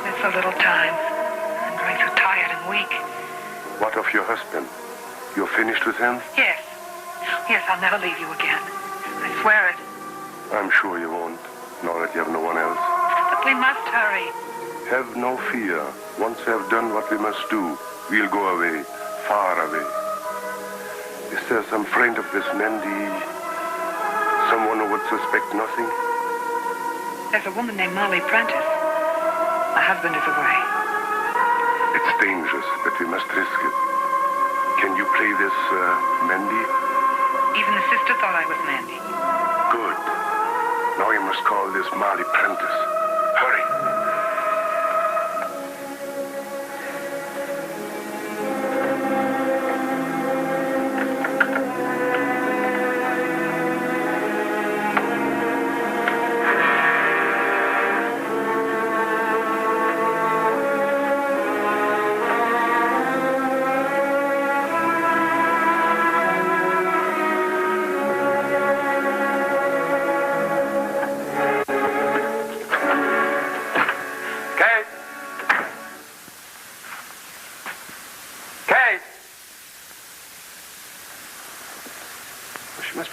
Speaker 2: There's so little time. I'm growing so tired and weak.
Speaker 6: What of your husband? You're finished with him?
Speaker 2: Yes. Yes, I'll never leave you again. I swear it.
Speaker 6: I'm sure you won't, now that you have no one else.
Speaker 2: But we must hurry.
Speaker 6: Have no fear. Once we have done what we must do, we'll go away, far away. Is there some friend of this Mandy? Someone who would suspect nothing?
Speaker 2: There's a woman named Molly Prentice. My husband is away.
Speaker 6: It's dangerous, but we must risk it. Can you play this, Mandy?
Speaker 2: Even the sister thought I was Mandy.
Speaker 6: Good. Now you must call this Molly Prentice. Hurry.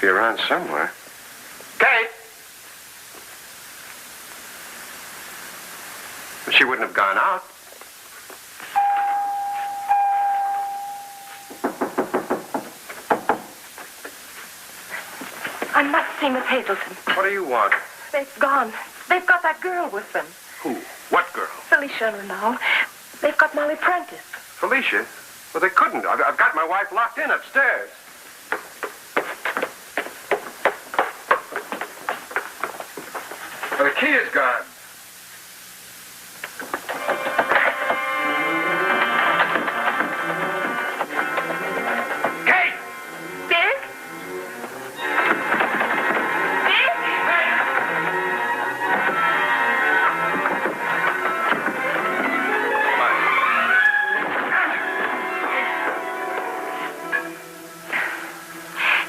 Speaker 6: Around somewhere. Kate! She wouldn't have gone out.
Speaker 2: I must see Miss Hazelton.
Speaker 6: What do you want?
Speaker 2: They've gone. They've got that girl with them.
Speaker 6: Who? What girl?
Speaker 2: Felicia and Renal. They've got Molly Prentice.
Speaker 6: Felicia? Well, they couldn't. I've got my wife locked in upstairs. Well, the key is gone. Kate!
Speaker 2: Dick? Dick?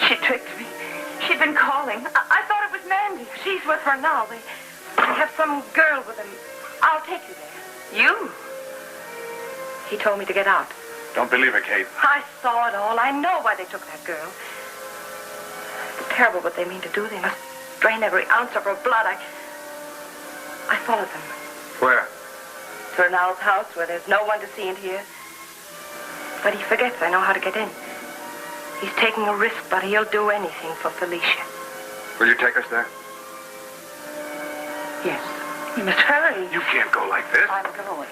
Speaker 2: She tricked me. She'd been calling. I thought it was Mandy. She's with her now. They have some girl with them. I'll take you there. You? He told me to get out.
Speaker 6: Don't believe it, Kate.
Speaker 2: I saw it all. I know why they took that girl. It's terrible what they mean to do. They must drain every ounce of her blood. I followed them.
Speaker 6: Where?
Speaker 2: To Renal's house where there's no one to see and hear. But he forgets I know how to get in. He's taking a risk, but he'll do anything for Felicia.
Speaker 6: Will you take us there?
Speaker 2: Yes. You must hurry.
Speaker 6: You can't go like this.
Speaker 2: I'm going.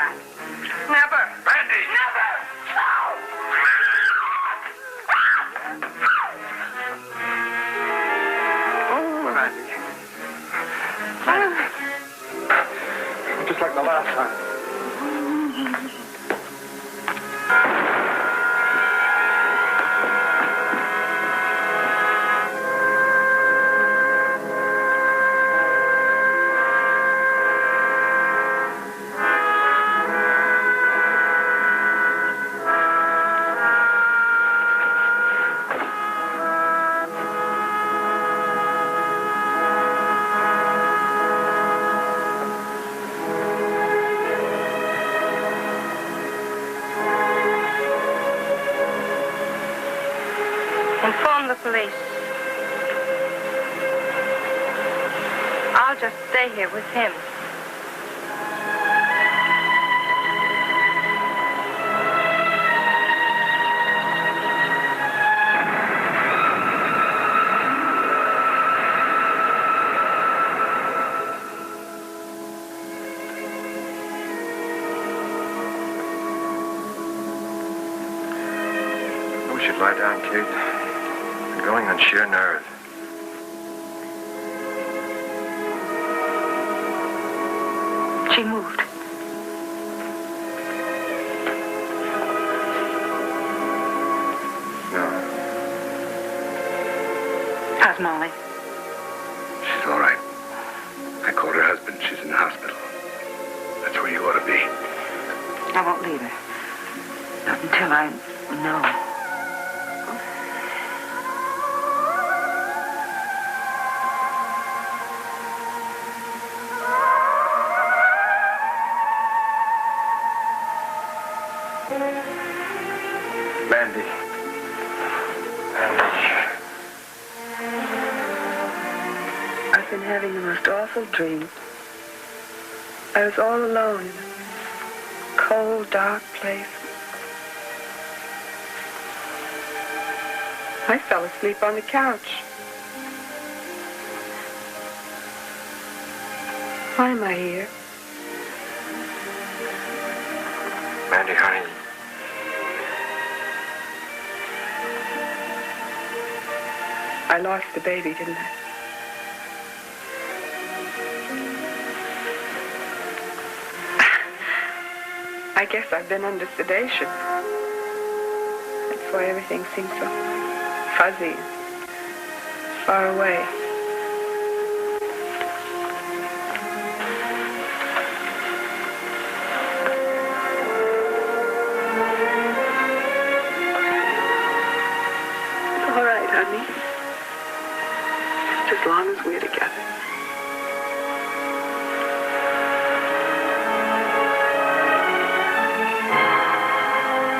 Speaker 2: back. Never.
Speaker 6: Mandy!
Speaker 2: Never.
Speaker 3: Oh, Mandy. Just like the last time.
Speaker 2: Inform the police. I'll just stay here with him.
Speaker 3: We should lie down, Kate. I'm going on sheer nerve.
Speaker 1: She moved.
Speaker 3: No,
Speaker 1: How's Molly?
Speaker 6: She's all right. I called her husband. She's in the hospital. That's where you ought to be.
Speaker 1: I won't leave her. Not until I know.
Speaker 3: Mandy.
Speaker 2: I've been having the most awful dream. I was all alone in a cold, dark place. I fell asleep on the couch. Why am I here?
Speaker 3: Mandy, honey.
Speaker 2: I lost the baby, didn't I? I guess I've been under sedation. That's why everything seems so fuzzy, far away. All right, honey. Just as long as we're together.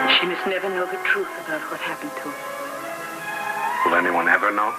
Speaker 1: She must never know the truth about what happened to her.
Speaker 6: Will anyone ever know?